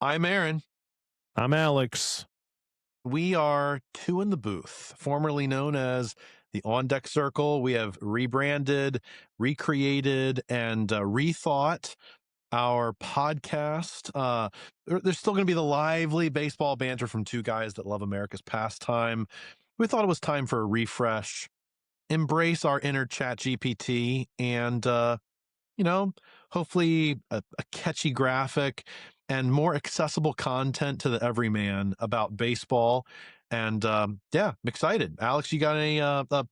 I'm Aaron. I'm Alex. We are Two in the Booth, formerly known as the On Deck Circle. We have rebranded, recreated, and rethought our podcast. There's still going to be the lively baseball banter from two guys that love America's pastime. We thought it was time for a refresh, embrace our inner chat GPT, and hopefully a catchy graphic and more accessible content to the everyman about baseball. And I'm excited. Alex, you got any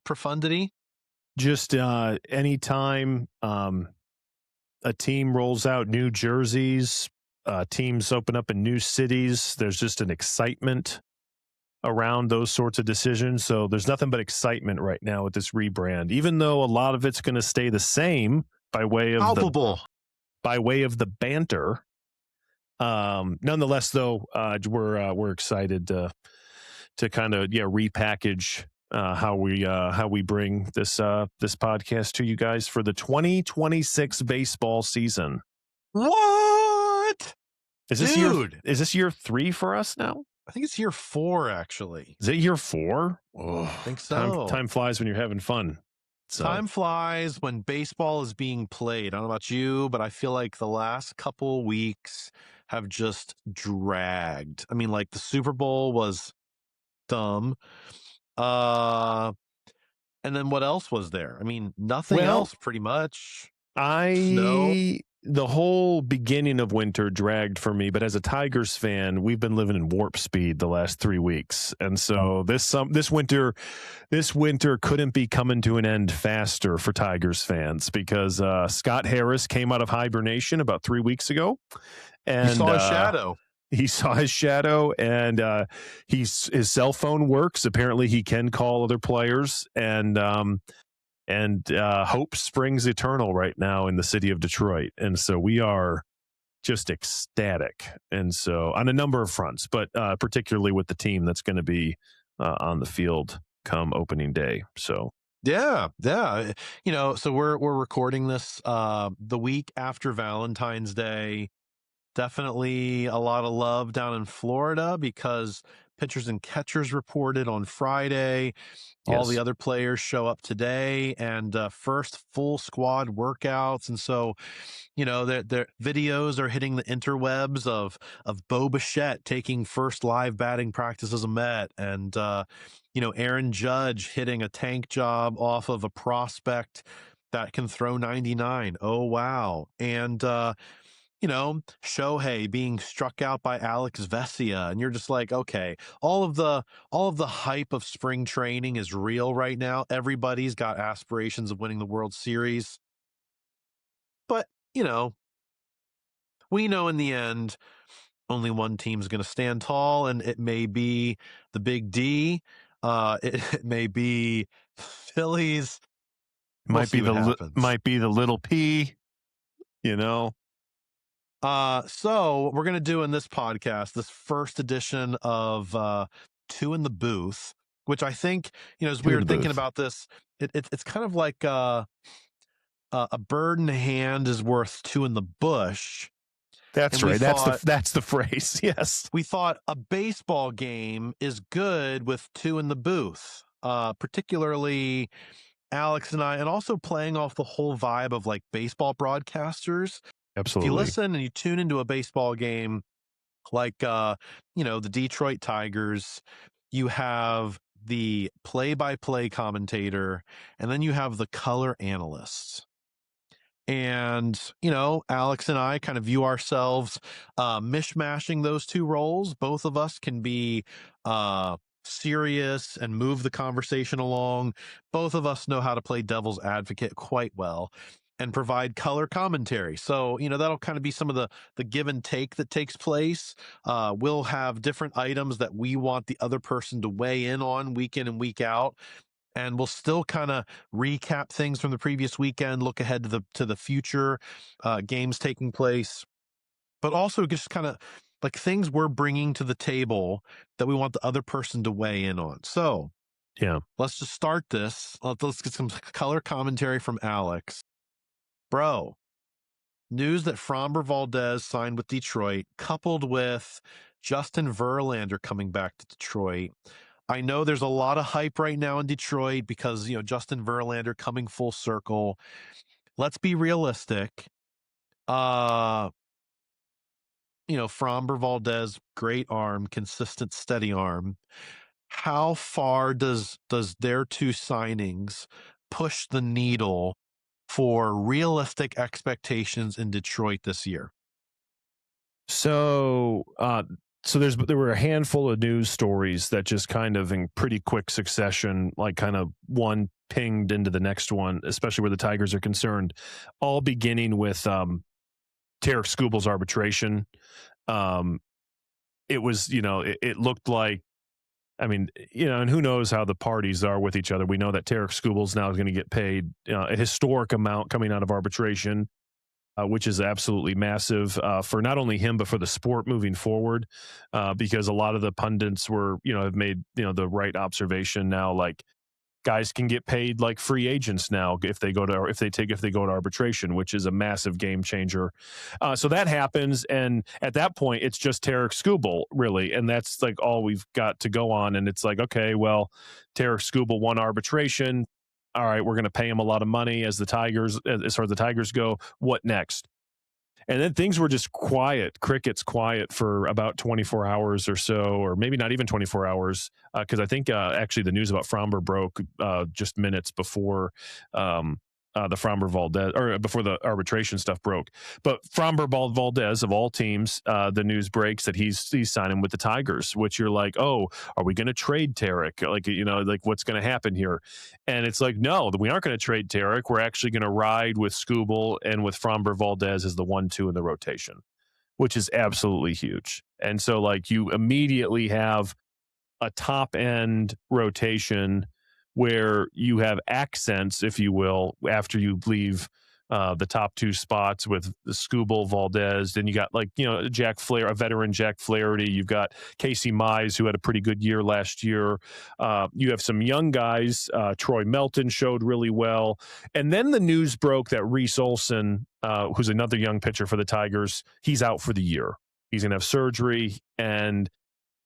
profundity? Just anytime a team rolls out new jerseys, teams open up in new cities, there's just an excitement around those sorts of decisions. So there's nothing but excitement right now with this rebrand, even though a lot of it's going to stay the same by way of the banter. Nonetheless, though, we're excited to kind of repackage how we bring this podcast to you guys for the 2026 baseball season. What? Is this year 3 for us now? I think it's year 4, actually. Is it year 4? Oh, I think so. Time flies when you're having fun. So. Time flies when baseball is being played. I don't know about you, but I feel like the last couple weeks have just dragged. I mean, like the Super Bowl was dumb. And then what else was there? I mean, nothing else pretty much. The whole beginning of winter dragged for me, but as a Tigers fan, we've been living in warp speed the last 3 weeks. And so this winter couldn't be coming to an end faster for Tigers fans because Scott Harris came out of hibernation about 3 weeks ago. And he saw his shadow. He saw his shadow, and his cell phone works. Apparently, he can call other players, and hope springs eternal right now in the city of Detroit. And so we are just ecstatic, and so on a number of fronts, but particularly with the team that's going to be on the field come opening day. So. Yeah. So we're recording this the week after Valentine's Day. Definitely a lot of love down in Florida because pitchers and catchers reported on Friday. Yes. All the other players show up today, and first full squad workouts. And so, their videos are hitting the interwebs of Bo Bichette taking first live batting practice as a Met, and Aaron Judge hitting a tank job off of a prospect that can throw 99. Oh wow! And Shohei being struck out by Alex Vesia, and you're just like, okay, all of the hype of spring training is real right now. Everybody's got aspirations of winning the World Series. But, we know in the end, only one team's going to stand tall, and it may be the Big D. It may be Phillies. Might be the little P, So we're going to do in this podcast, this first edition of Two in the Booth, which I think, as we were thinking about this, it's kind of like a bird in the hand is worth two in the bush. That's right. That's the phrase. Yes. We thought a baseball game is good with two in the booth, particularly Alex and I, and also playing off the whole vibe of like baseball broadcasters. Absolutely. If you listen and you tune into a baseball game like, the Detroit Tigers, you have the play-by-play commentator, and then you have the color analysts. And, Alex and I kind of view ourselves mishmashing those two roles. Both of us can be serious and move the conversation along. Both of us know how to play devil's advocate quite well and provide color commentary. So, that'll kind of be some of the give and take that takes place. We'll have different items that we want the other person to weigh in on week in and week out. And we'll still kind of recap things from the previous weekend, look ahead to the future games taking place, but also just kind of like things we're bringing to the table that we want the other person to weigh in on. So, let's just start this. Let's get some color commentary from Alex. Bro, news that Framber Valdez signed with Detroit, coupled with Justin Verlander coming back to Detroit. I know there's a lot of hype right now in Detroit because, Justin Verlander coming full circle. Let's be realistic. Uh, Framber Valdez, great arm, consistent, steady arm. How far does their two signings push the needle for realistic expectations in Detroit this year? So, there were a handful of news stories that just kind of in pretty quick succession, like kind of one pinged into the next one, especially where the Tigers are concerned. All beginning with Tarek Skubal's arbitration. Um, it was, it looked like. I mean, and who knows how the parties are with each other. We know that Tarek Skubal's now going to get paid a historic amount coming out of arbitration, which is absolutely massive for not only him but for the sport moving forward. Because a lot of the pundits have made the right observation now, like guys can get paid like free agents now if they go to arbitration, which is a massive game changer. So that happens, and at that point, it's just Tarek Skubal really, and that's like all we've got to go on. And it's like, okay, well, Tarek Skubal won arbitration. All right, we're going to pay him a lot of money as far as the Tigers go. What next? And then things were just quiet, crickets quiet for about 24 hours or so, or maybe not even 24 hours, because I think actually the news about Framber broke just minutes before the Framber Valdez, or before the arbitration stuff broke. But Framber Valdez, of all teams, the news breaks that he's signing with the Tigers, which you're like, oh, are we going to trade Tarek? Like what's going to happen here? And it's like, no, we aren't going to trade Tarek. We're actually going to ride with Skubal and with Framber Valdez as the 1-2 in the rotation, which is absolutely huge. And so, like, you immediately have a top end rotation where you have accents, if you will, after you leave the top two spots with the Skubal, Valdez. Then you got Jack Flair, a veteran Jack Flaherty. You've got Casey Mize, who had a pretty good year last year. You have some young guys. Troy Melton showed really well. And then the news broke that Reese Olson, who's another young pitcher for the Tigers, he's out for the year. He's going to have surgery. And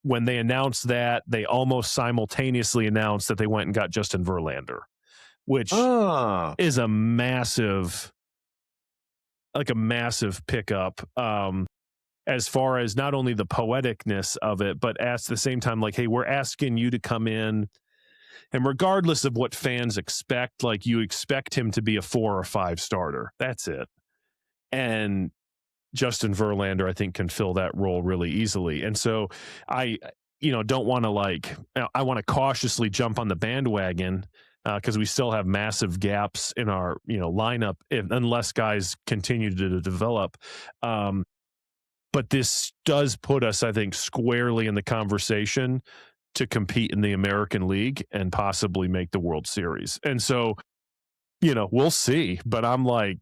when they announced that, they almost simultaneously announced that they went and got Justin Verlander, which Ah, is a massive pickup, as far as not only the poeticness of it, but at the same time, like, hey, we're asking you to come in, and regardless of what fans expect, like, you expect him to be a 4 or 5 starter. That's it. And Justin Verlander, I think, can fill that role really easily. And so I, don't want to I want to cautiously jump on the bandwagon because we still have massive gaps in our, lineup unless guys continue to develop. But this does put us, I think, squarely in the conversation to compete in the American League and possibly make the World Series. And so, we'll see. But I'm like,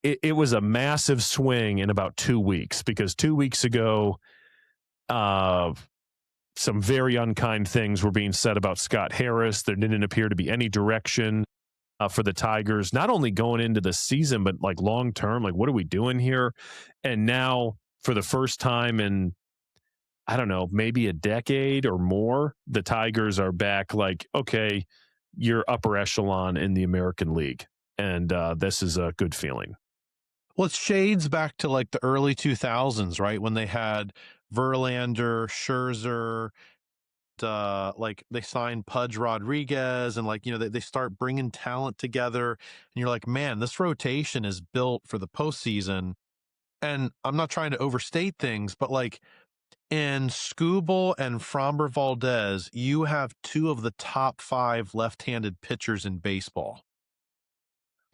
it was a massive swing in about 2 weeks, because 2 weeks ago, some very unkind things were being said about Scott Harris. There didn't appear to be any direction for the Tigers, not only going into the season, but like long term. Like, what are we doing here? And now, for the first time in, I don't know, maybe a decade or more, the Tigers are back. Like, okay, you're upper echelon in the American League, and this is a good feeling. well, it shades back to like the early 2000s, right? When they had Verlander, Scherzer, like they signed Pudge Rodriguez, and like, they start bringing talent together, and you're like, man, this rotation is built for the postseason. And I'm not trying to overstate things, but like in Skubal and Framber Valdez, you have two of the top 5 left-handed pitchers in baseball.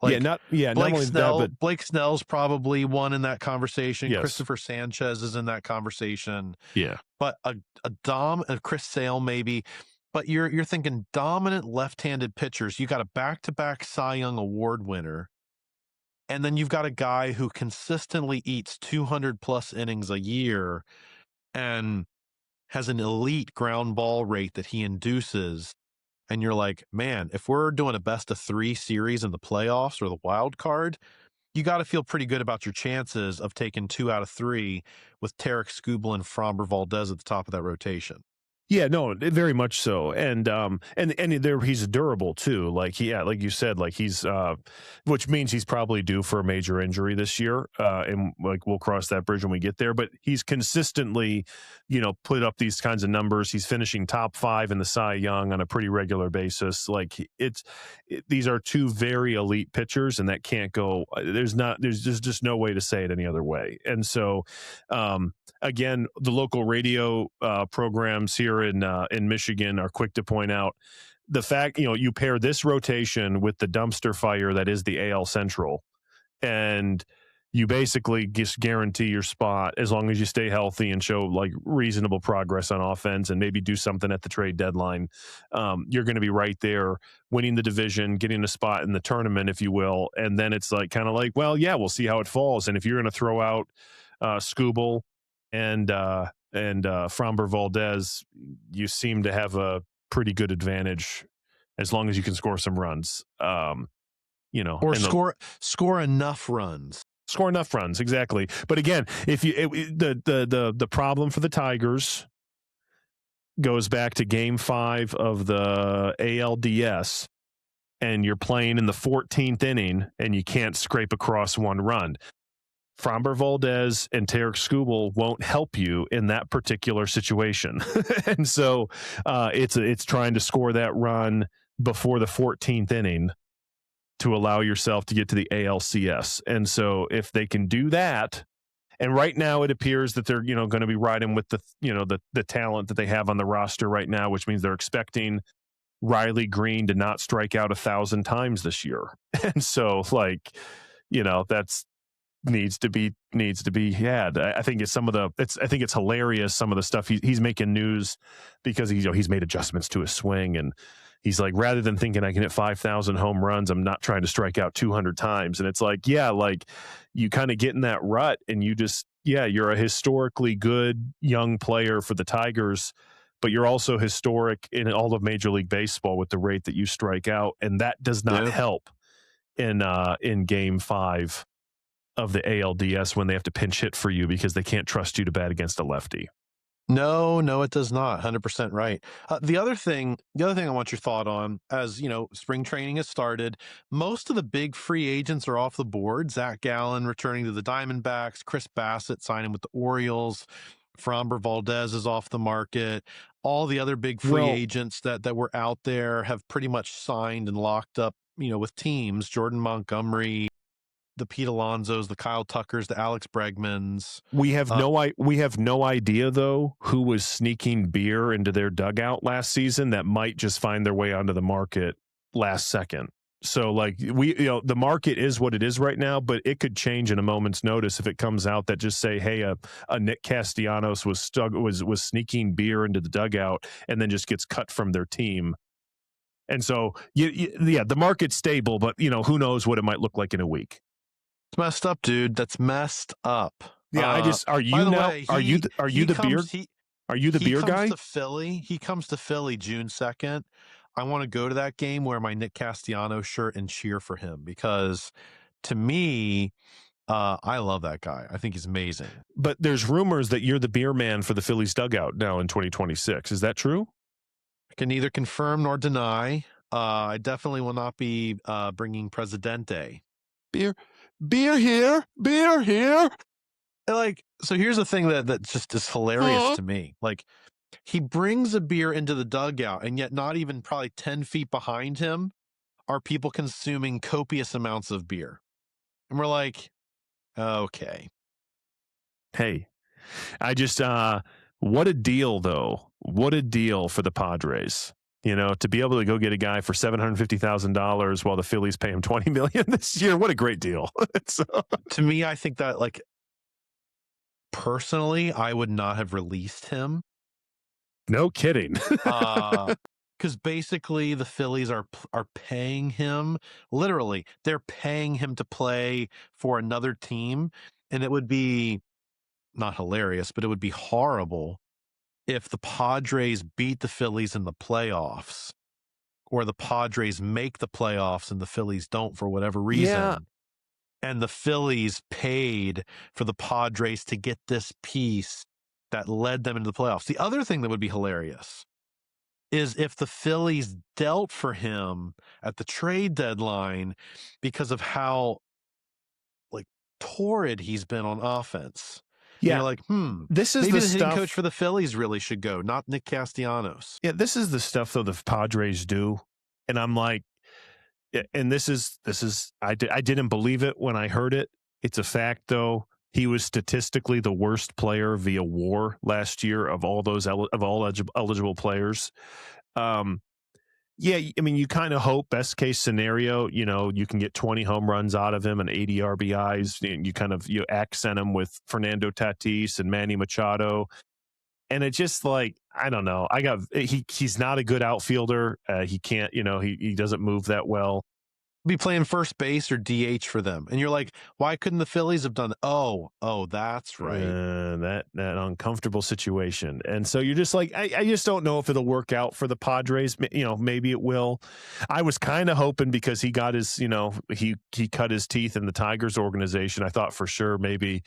Like Not only that, but Blake Snell's probably one in that conversation. yes, Christopher Sanchez is in that conversation. yeah. But a Chris Sale maybe. But you're thinking dominant left-handed pitchers. You got a back-to-back Cy Young Award winner. And then you've got a guy who consistently eats 200 plus innings a year and has an elite ground ball rate that he induces. And you're like, man, if we're doing a best of 3 series in the playoffs or the wild card, you got to feel pretty good about your chances of taking 2 out of 3 with Tarek Skubal and Framber Valdez at the top of that rotation. Yeah, no, very much so, and there he's durable too. Like like you said, like which means he's probably due for a major injury this year, and like we'll cross that bridge when we get there. But he's consistently, put up these kinds of numbers. He's finishing top 5 in the Cy Young on a pretty regular basis. Like these are two very elite pitchers, and that can't go. There's just no way to say it any other way. And so, again, the local radio programs here in Michigan are quick to point out the fact, you pair this rotation with the dumpster fire that is the AL Central, and you basically just guarantee your spot as long as you stay healthy and show like reasonable progress on offense and maybe do something at the trade deadline. You're going to be right there winning the division, getting a spot in the tournament, if you will. And then it's like kind of like, well, yeah, we'll see how it falls. And if you're going to throw out Skubal and Framber Valdez, you seem to have a pretty good advantage as long as you can score some runs. Or score enough runs. Score enough runs, exactly. But again, the problem for the Tigers goes back to Game 5 of the ALDS, and you're playing in the 14th inning, and you can't scrape across one run. Framber Valdez and Tarek Skubal won't help you in that particular situation. And so it's trying to score that run before the 14th inning to allow yourself to get to the ALCS. And so if they can do that, and right now it appears that they're, going to be riding with the talent that they have on the roster right now, which means they're expecting Riley Green to not strike out 1,000 times this year. And so that's needs to be had. I think it's hilarious some of the stuff he's making news because he's made adjustments to his swing, and he's like, rather than thinking I can hit 5,000 home runs, I'm not trying to strike out 200 times. And it's like, yeah, like you kind of get in that rut, and you're a historically good young player for the Tigers, but you're also historic in all of Major League Baseball with the rate that you strike out, and that does not help in Game 5 of the ALDS when they have to pinch hit for you because they can't trust you to bat against a lefty. No, it does not. 100% right. The other thing I want your thought on, as spring training has started, most of the big free agents are off the board. Zach Gallen returning to the Diamondbacks, Chris Bassett signing with the Orioles, Framber Valdez is off the market. All the other big free agents that were out there have pretty much signed and locked up, with teams. Jordan Montgomery, the Pete Alonsos, the Kyle Tuckers, the Alex Bregmans. We have no idea though who was sneaking beer into their dugout last season that might just find their way onto the market last second. So like the market is what it is right now, but it could change in a moment's notice if it comes out that just say, hey, a Nick Castellanos was sneaking beer into the dugout and then just gets cut from their team. And so the market's stable, but who knows what it might look like in a week. It's messed up, dude. That's messed up. Yeah, are you the beer guy? He comes to Philly June 2nd. I want to go to that game, wear my Nick Castellanos shirt, and cheer for him because, to me, I love that guy. I think he's amazing. But there's rumors that you're the beer man for the Phillies dugout now in 2026. Is that true? I can neither confirm nor deny. I definitely will not be bringing Presidente. Beer here. And so here's the thing that just is hilarious to me. Like, he brings a beer into the dugout, and yet not even probably 10 feet behind him are people consuming copious amounts of beer. And we're like, okay. Hey, I just, what a deal, though. What a deal for the Padres. To be able to go get a guy for $750,000 while the Phillies pay him $20 million this year. What a great deal. To me, I think that, personally, I would not have released him. No kidding. Because basically the Phillies are paying him. Literally, they're paying him to play for another team. And it would be not hilarious, but it would be horrible if the Padres beat the Phillies in the playoffs, or the Padres make the playoffs and the Phillies don't for whatever reason. Yeah. and the Phillies paid for the Padres to get this piece that led them into the playoffs. The other thing that would be hilarious is if the Phillies dealt for him at the trade deadline because of how like torrid he's been on offense. And Yeah, you're like, this is maybe the the hitting coach stuff. for the Phillies really should go, not Nick Castellanos. Yeah, this is the stuff though the Padres do, and I'm like, and this is I didn't believe it when I heard it. It's a fact though. He was statistically the worst player via WAR last year of all those eligible players. Um, yeah, I mean, you kind of hope best case scenario, you can get 20 home runs out of him and 80 RBIs. And you accent him with Fernando Tatis and Manny Machado, and it just like I don't know. He's not a good outfielder. He can't, he doesn't move that well. Be playing first base or DH for them. And you're like, why couldn't the Phillies have done? Oh, that's right. That uncomfortable situation, and so you're just like, I just don't know if it'll work out for the Padres. Maybe it will. I was kind of hoping because he got his, he cut his teeth in the Tigers organization. I thought for sure maybe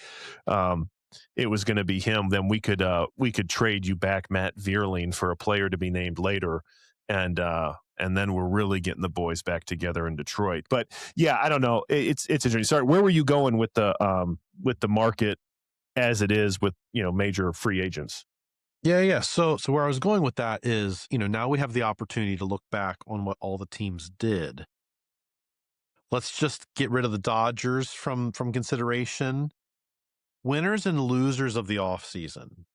it was going to be him. Then we could trade you back Matt Vierling for a player to be named later, and then we're really getting the boys back together in Detroit. But yeah, I don't know. It's interesting. Sorry, where were you going with the market as it is with major free agents? Yeah. So where I was going with that is, now we have the opportunity to look back on what all the teams did. Let's just get rid of the Dodgers from consideration. Winners and losers of the offseason.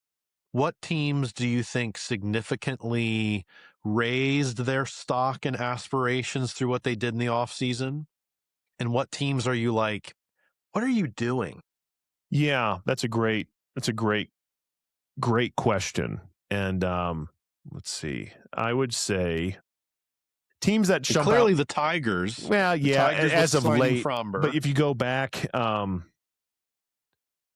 What teams do you think significantly raised their stock and aspirations through what they did in the offseason? And what teams are you like, what are you doing? Yeah, that's a great question. And let's see. I would say teams that And jump out. clearly the Tigers. Well, The yeah, Tigers with as of signing late. But Fromber. if you go back,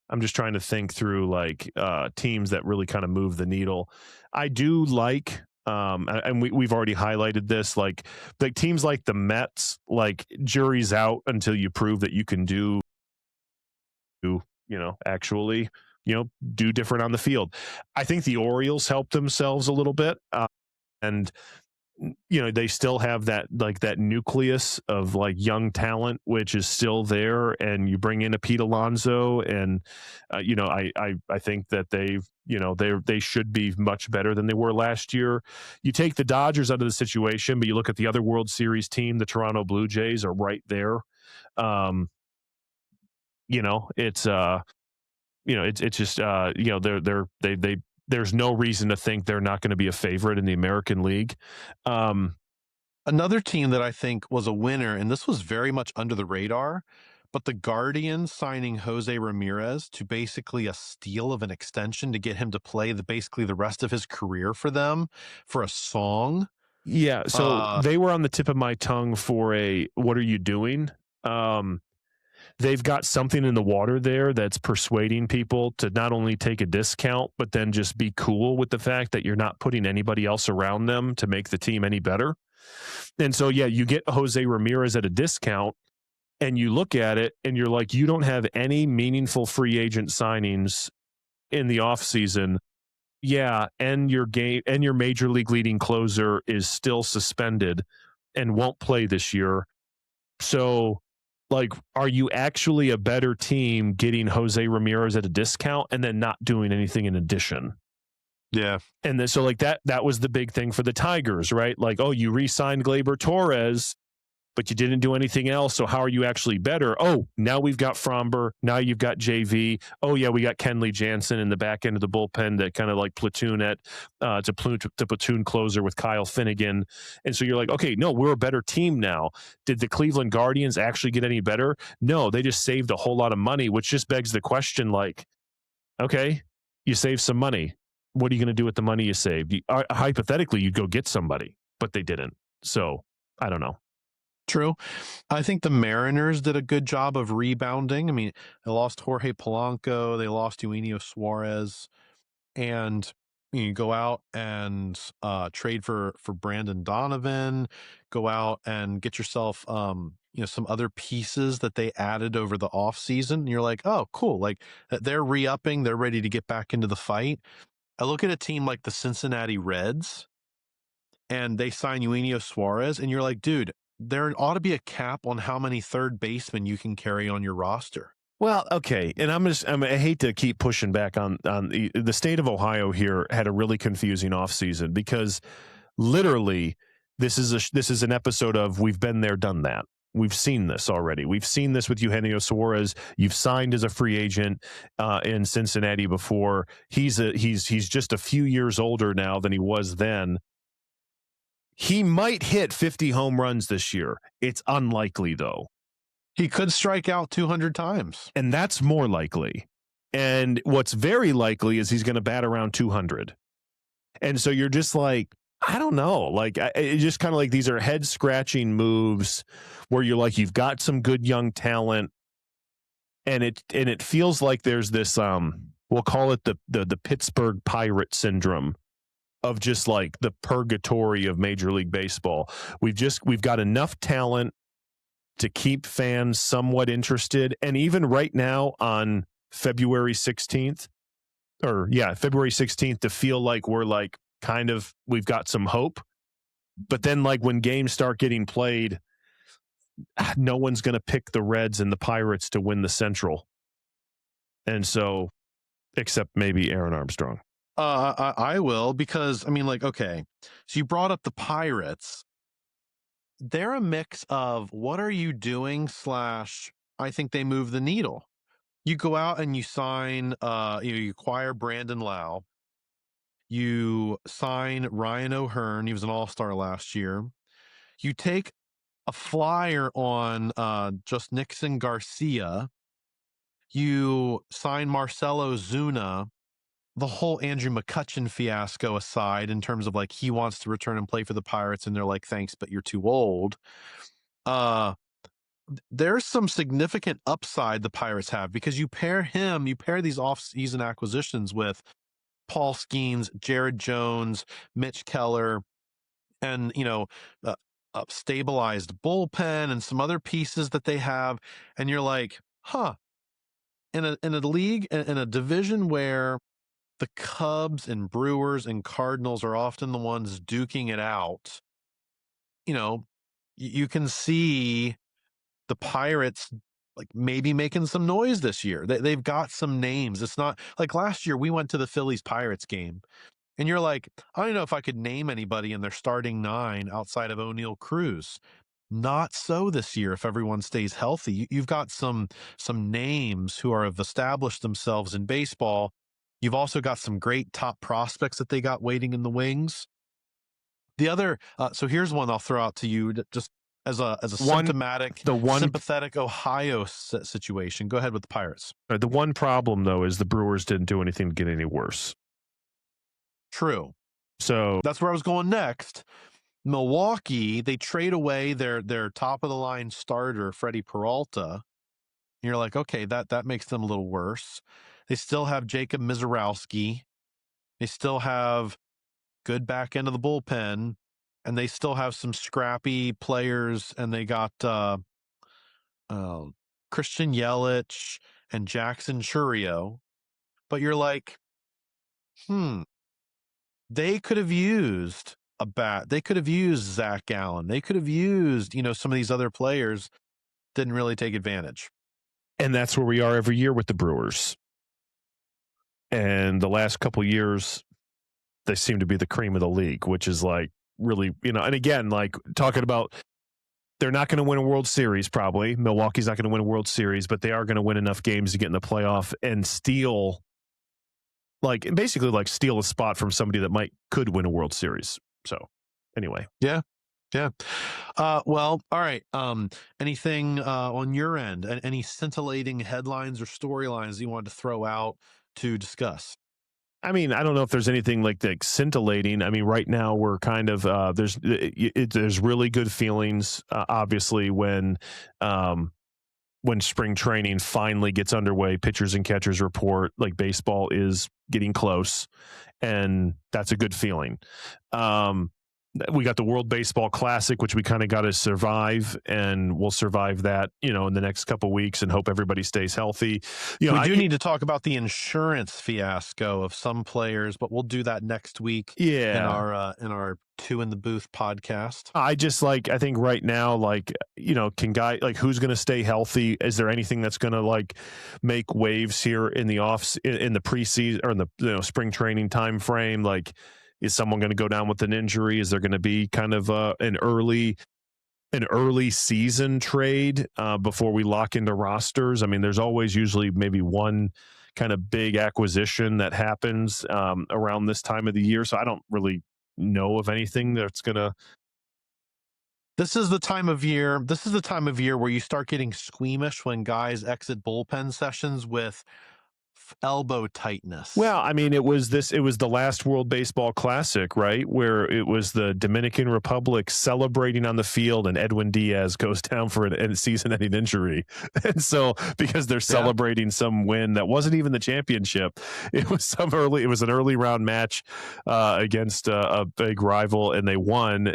I'm just trying to think through like teams that really kind of move the needle. I do like, and we've already highlighted this, like teams like the Mets, like jury's out until you prove that you can actually, do different on the field. I think the Orioles helped themselves a little bit, and they still have that nucleus of like young talent which is still there, and you bring in a Pete Alonso, and I think that they should be much better than they were last year. You take the Dodgers out of the situation, but you look at the other World Series team, the Toronto Blue Jays are right there. um it's it's just they there's no reason to think they're not going to be a favorite in the American League. um Another team that I think was a winner, and this was very much under the radar, but the Guardians signing Jose Ramirez to basically a steal of an extension to get him to play basically the rest of his career for them for a song. Yeah, so Uh, they were on the tip of my tongue for a "What are you doing?" They've got something in the water there that's persuading people to not only take a discount, but then just be cool with the fact that you're not putting anybody else around them to make the team any better. And so, yeah, you get Jose Ramirez at a discount, and you look at it and you're like, you don't have any meaningful free agent signings in the offseason. Yeah, and your major league leading closer is still suspended and won't play this year. So, like, are you actually a better team getting Jose Ramirez at a discount and then not doing anything in addition? yeah. And then, so like that was the big thing for the Tigers, right? Like, oh, you re-signed Gleyber Torres, but you didn't do anything else. So how are you actually better? Oh, now we've got Fromber. Now you've got JV. Oh yeah, we got Kenley Jansen in the back end of the bullpen that kind of like platoon to platoon closer with Kyle Finnegan. And so you're like, okay, no, we're a better team now. Did the Cleveland Guardians actually get any better? No, they just saved a whole lot of money, which just begs the question, like, okay, you saved some money. What are you going to do with the money you saved? Hypothetically, you'd go get somebody, but they didn't. So I don't know. True. I think the Mariners did a good job of rebounding. I mean, they lost Jorge Polanco, they lost Eugenio Suarez, and You go out and trade for Brandon Donovan, go out and get yourself some other pieces that they added over the offseason. And you're like, oh, cool. Like they're re-upping, they're ready to get back into the fight. I look at a team like the Cincinnati Reds and they sign Eugenio Suarez, and you're like, dude, there ought to be a cap on how many third basemen you can carry on your roster. Well, okay, and I hate to keep pushing back on the state of Ohio here had a really confusing offseason because literally this is an episode of we've been there, done that. We've seen this already. We've seen this with Eugenio Suarez. You've signed as a free agent in Cincinnati before. He's just a few years older now than he was then. He might hit 50 home runs this year. It's unlikely though. He could strike out 200 times. And that's more likely. And what's very likely is he's going to bat around 200. And so you're just like, I don't know. Like, it's just kind of like these are head scratching moves where you're like, you've got some good young talent. And it feels like there's this, we'll call it the Pittsburgh Pirate syndrome of just like the purgatory of Major League Baseball. We've got enough talent to keep fans somewhat interested. And even right now on February 16th, to feel like we're like we've got some hope. But then like when games start getting played, no one's going to pick the Reds and the Pirates to win the Central. And so, except maybe Aaron Armstrong. I will, because I mean, like, okay, so you brought up the Pirates. They're a mix of what are you doing / I think they move the needle. You go out and you sign, you acquire Brandon Lau. You sign Ryan O'Hearn. He was an all-star last year. You take a flyer on just Nixon Garcia. You sign Marcelo Zuna. The whole Andrew McCutchen fiasco aside, in terms of like he wants to return and play for the Pirates, and they're like, thanks, but you're too old. There's some significant upside the Pirates have because you pair these off-season acquisitions with Paul Skeens, Jared Jones, Mitch Keller, and a stabilized bullpen and some other pieces that they have, and you're like, huh. In a league, in a division where the Cubs and Brewers and Cardinals are often the ones duking it out, you can see the Pirates like maybe making some noise this year. They've got some names. It's not like last year we went to the Phillies Pirates game and you're like, I don't know if I could name anybody in their starting 9 outside of O'Neal Cruz. Not so this year if everyone stays healthy. You've got some names who have established themselves in baseball. You've also got some great top prospects that they got waiting in the wings. The other, so here's one I'll throw out to you just as a sympathetic Ohio situation. Go ahead with the Pirates. The one problem though is the Brewers didn't do anything to get any worse. True. So that's where I was going next. Milwaukee, they trade away their top of the line starter, Freddie Peralta. And you're like, okay, that makes them a little worse. They still have Jacob Mizorowski. They still have good back end of the bullpen, and they still have some scrappy players, and they got Christian Yelich and Jackson Churio. But you're like, they could have used a bat. They could have used Zach Gallen. They could have used, some of these other players. Didn't really take advantage. And that's where we are every year with the Brewers. And the last couple of years, they seem to be the cream of the league, which is like really, and again, like talking about they're not going to win a World Series probably. Milwaukee's not going to win a World Series, but they are going to win enough games to get in the playoff and steal a spot from somebody that could win a World Series. So anyway. Yeah. Well, all right. Anything on your end? Any scintillating headlines or storylines you wanted to throw out to discuss? I mean, I don't know if there's anything like scintillating. I mean, right now we're kind of there's really good feelings, obviously, when when spring training finally gets underway, pitchers and catchers report, like baseball is getting close, and that's a good feeling. Um, we got the World Baseball Classic, which we kind of got to survive, and we'll survive that, in the next couple weeks, and hope everybody stays healthy. We do need to talk about the insurance fiasco of some players, but we'll do that next week in our Two in the Booth podcast. I think right now, who's going to stay healthy? Is there anything that's going to make waves here in the preseason or in the spring training time frame? Like, is someone going to go down with an injury? Is there going to be kind of an early season trade before we lock into rosters? I mean, there's always usually maybe one kind of big acquisition that happens around this time of the year. So I don't really know of anything that's going to. This is the time of year where you start getting squeamish when guys exit bullpen sessions with elbow tightness. Well, I mean, it was the last World Baseball Classic, right? Where it was the Dominican Republic celebrating on the field, and Edwin Diaz goes down for a season-ending injury. And so, because they're celebrating some win that wasn't even the championship, it was an early round match against a big rival, and they won.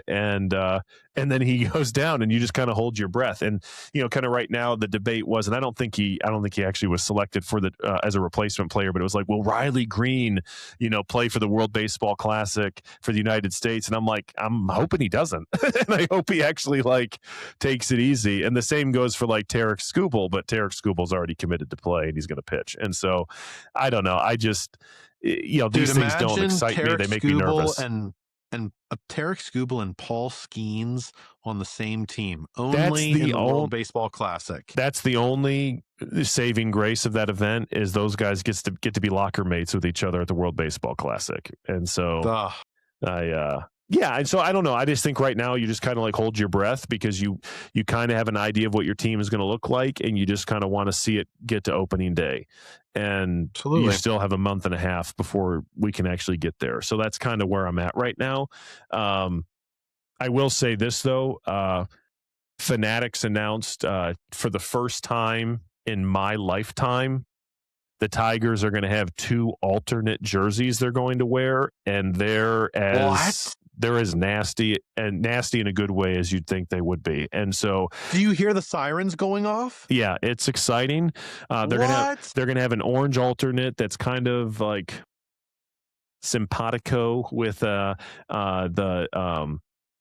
And then he goes down, and you just kind of hold your breath. And kind of right now, the debate was, and I don't think he actually was selected for the as a replacement player, but it was like, will Riley Green, play for the World Baseball Classic for the United States? And I'm like, I'm hoping he doesn't, and I hope he actually takes it easy. And the same goes for Tarek Skubal, but Tarek Skubal's already committed to play, and he's going to pitch. And so, I don't know. I just, these things don't excite me; they make me nervous. And Tarek Skubal and Paul Skeens on the same team, only in the World Baseball Classic. That's the only saving grace of that event, is those guys get to be locker mates with each other at the World Baseball Classic. And so and so I don't know. I just think right now you just kind of hold your breath, because you kind of have an idea of what your team is going to look like, and you just kind of want to see it get to opening day. And you still have a month and a half before we can actually get there. So that's kind of where I'm at right now. I will say this, though. Fanatics announced for the first time in my lifetime, the Tigers are going to have 2 alternate jerseys they're going to wear, and they're as nasty in a good way as you'd think they would be. And so, do you hear the sirens going off? Yeah, it's exciting. They're gonna have an orange alternate that's kind of like simpatico with the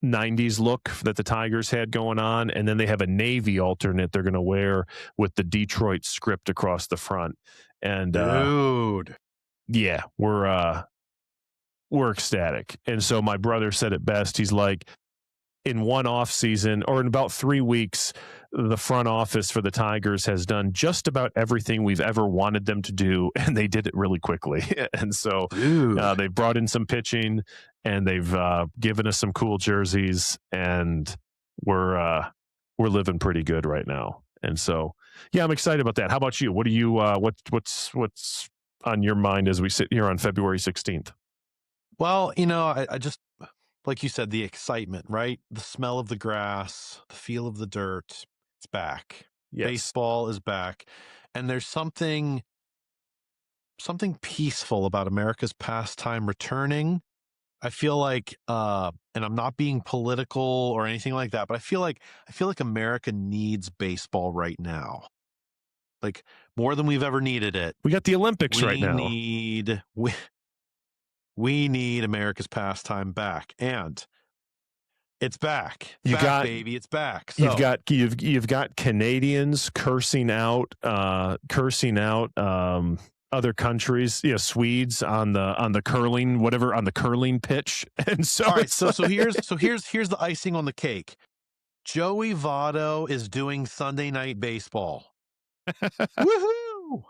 90s look that the Tigers had going on, and then they have a navy alternate they're going to wear with the Detroit script across the front. And dude, yeah, we're ecstatic. And so my brother said it best. He's like, in one off season, or in about 3 weeks, the front office for the Tigers has done just about everything we've ever wanted them to do, and they did it really quickly. And so they've brought in some pitching, and they've given us some cool jerseys, and we're living pretty good right now. And so, yeah, I'm excited about that. How about you? What do you what's on your mind as we sit here on February 16th? Well, I just, like you said, the excitement, right? The smell of the grass, the feel of the dirt. It's back. Yes. Baseball is back. And there's something peaceful about America's pastime returning. I feel like, and I'm not being political or anything like that, but I feel like America needs baseball right now. Like, more than we've ever needed it. We got the Olympics right now. We need America's pastime back, and it's back. Baby, it's back. So. You've got Canadians cursing out other countries, Swedes on the curling pitch, and so all right. So here's the icing on the cake. Joey Votto is doing Sunday Night Baseball. Woohoo,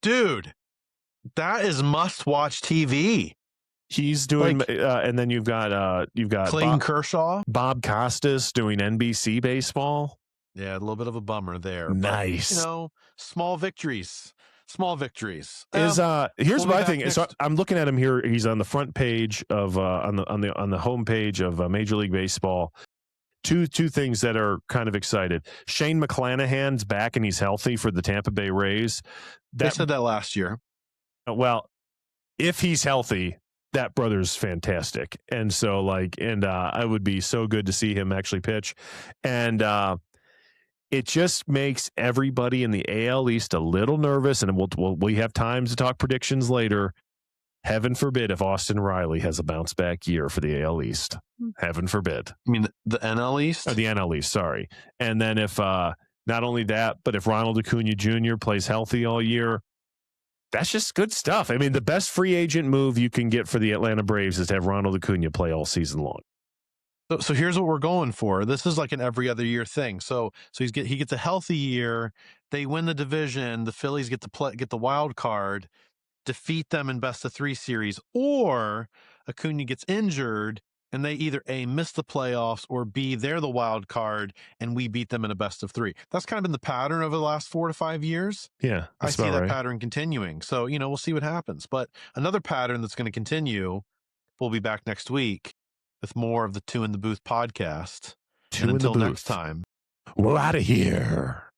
dude! That is must-watch TV. He's doing, and then you've got Clayton Kershaw, Bob Costas doing NBC baseball. Yeah, a little bit of a bummer there. Nice, but, small victories. Here's my thing. So I'm looking at him here. He's on the front page of on the home page of Major League Baseball. two things that are kind of excited. Shane McClanahan's back and he's healthy for the Tampa Bay Rays. They said that last year. Well, if he's healthy, that brother's fantastic. And so I would be so good to see him actually pitch. And it just makes everybody in the AL East a little nervous. And we have times to talk predictions later. Heaven forbid if Austin Riley has a bounce back year for the AL East. Heaven forbid. I mean, the NL East? Or the NL East, sorry. And then if not only that, but if Ronald Acuna Jr. plays healthy all year, that's just good stuff. I mean, the best free agent move you can get for the Atlanta Braves is to have Ronald Acuna play all season long. So here's what we're going for. This is like an every other year thing. So he gets a healthy year. They win the division. The Phillies get the wild card, defeat them in best of 3 series, or Acuna gets injured and they either A, miss the playoffs, or B, they're the wild card and we beat them in a best of 3. That's kind of been the pattern over the last 4 to 5 years. Yeah, I see that pattern continuing. So, we'll see what happens. But another pattern that's going to continue, we'll be back next week with more of the Two in the Booth podcast. And until next time, we're out of here.